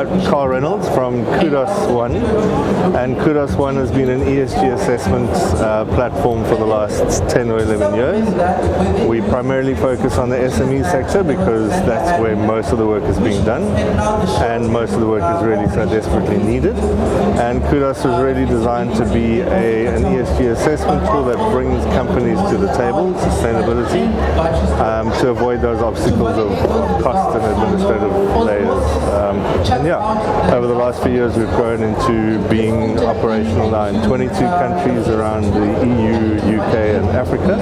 Reynolds from Kudos One, and Kudos One has been an ESG assessment platform for the last 10 or 11 years. We primarily focus on the SME sector because that's where most of the work is being done, and most of the work is really so desperately needed. And Kudos was really designed to be an ESG assessment tool that brings companies to the table, sustainability, to avoid those obstacles of cost and administrative layers. Over the last few years we've grown into being operational now in 22 countries around the EU, UK and Africa,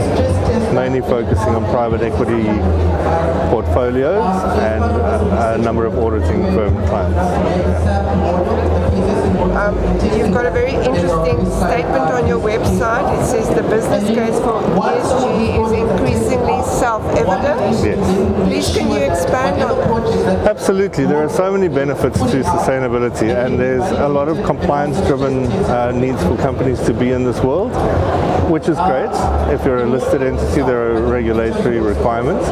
mainly focusing on private equity portfolios and a number of auditing firm clients. You've got a very interesting statement on your website. It says the business case for ESG is increasingly self-evident. Yes. Please can you expand on that? Absolutely. There are so many benefits to sustainability, and there's a lot of compliance-driven needs for companies to be in this world, which is great. If you're a listed entity, there are regulatory requirements.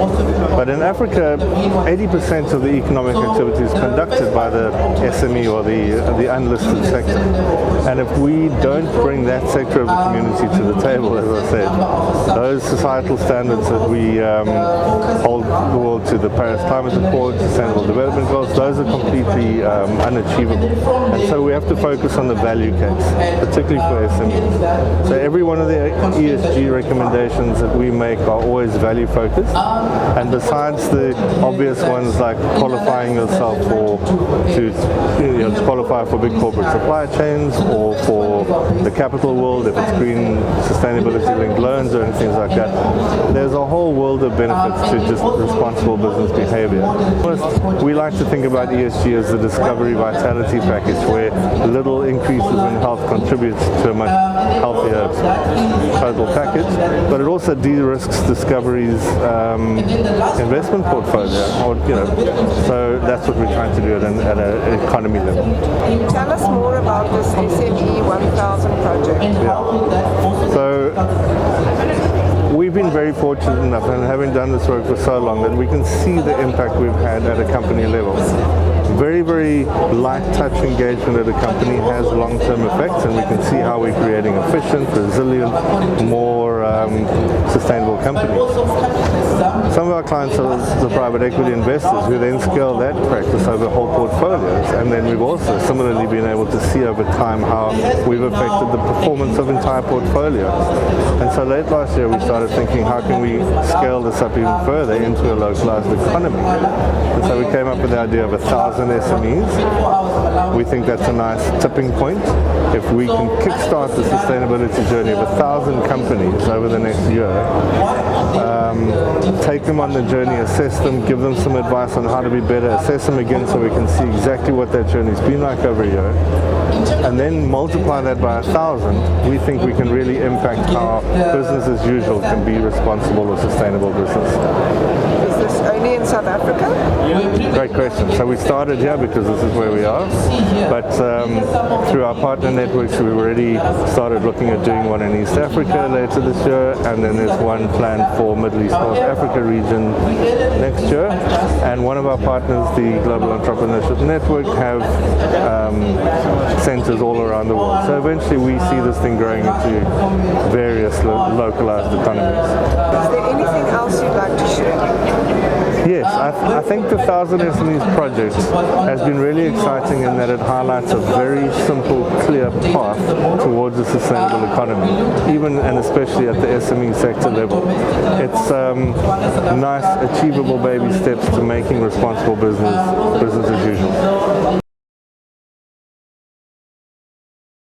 But in Africa, 80% of the economic activity is conducted by the SME or the unlisted sector. And if we don't bring that sector of the community to the table, as I said, those societal standards that we hold the world to, the Paris Climate Accord, Sustainable Development Goals, those are completely unachievable. And so we have to focus on the value case, particularly for SMEs. So every one of the ESG recommendations that we make are always value focused, and besides the obvious ones like qualifying yourself to qualify for big corporate supply chains or for the capital world if it's green sustainability linked loans or anything like that, there's a whole world of benefits to just responsible business behavior. First, we like to think about ESG as the discovery vitality package, where little increases in health contributes to a much healthier total package, but it also de-risks Discovery's investment portfolio, so that's what we're trying to do at an economy level. Tell us more about this SME 1000 project. Yeah. So we've been very fortunate enough, and having done this work for so long, that we can see the impact we've had at a company level. Very, very light touch engagement at a company has long-term effects, and we can see how we're creating efficient, resilient, more sustainable companies. Some of our clients are the private equity investors who then scale that practice over whole portfolios, and then we've also similarly been able to see over time how we've affected the performance of entire portfolios. And so late last year we started thinking, how can we scale this up even further into a localized economy? And so we came up with the idea of 1,000 SMEs. We think that's a nice tipping point. If we can kickstart the sustainability journey of 1,000 companies over the next year, take them on the journey, assess them, give them some advice on how to be better, assess them again so we can see exactly what that journey's been like over a year, and then multiply that by 1,000, we think we can really impact how business as usual can be responsible or sustainable business. Is this only in South Africa? Great question. So we started here because this is where we are, but through our partner networks we've already started looking at doing one in East Africa later this year, and then there's one planned for Middle East North Africa region next year. And one of our partners, the Global Entrepreneurship Network, have centers all around the world. So eventually we see this thing growing into various localized economies. Is there anything else you'd like to share? Yes, I think the 1,000 SMEs project has been really exciting in that it highlights a very simple, clear path towards a sustainable economy, even and especially at the SME sector level. It's nice, achievable baby steps to making responsible business as usual.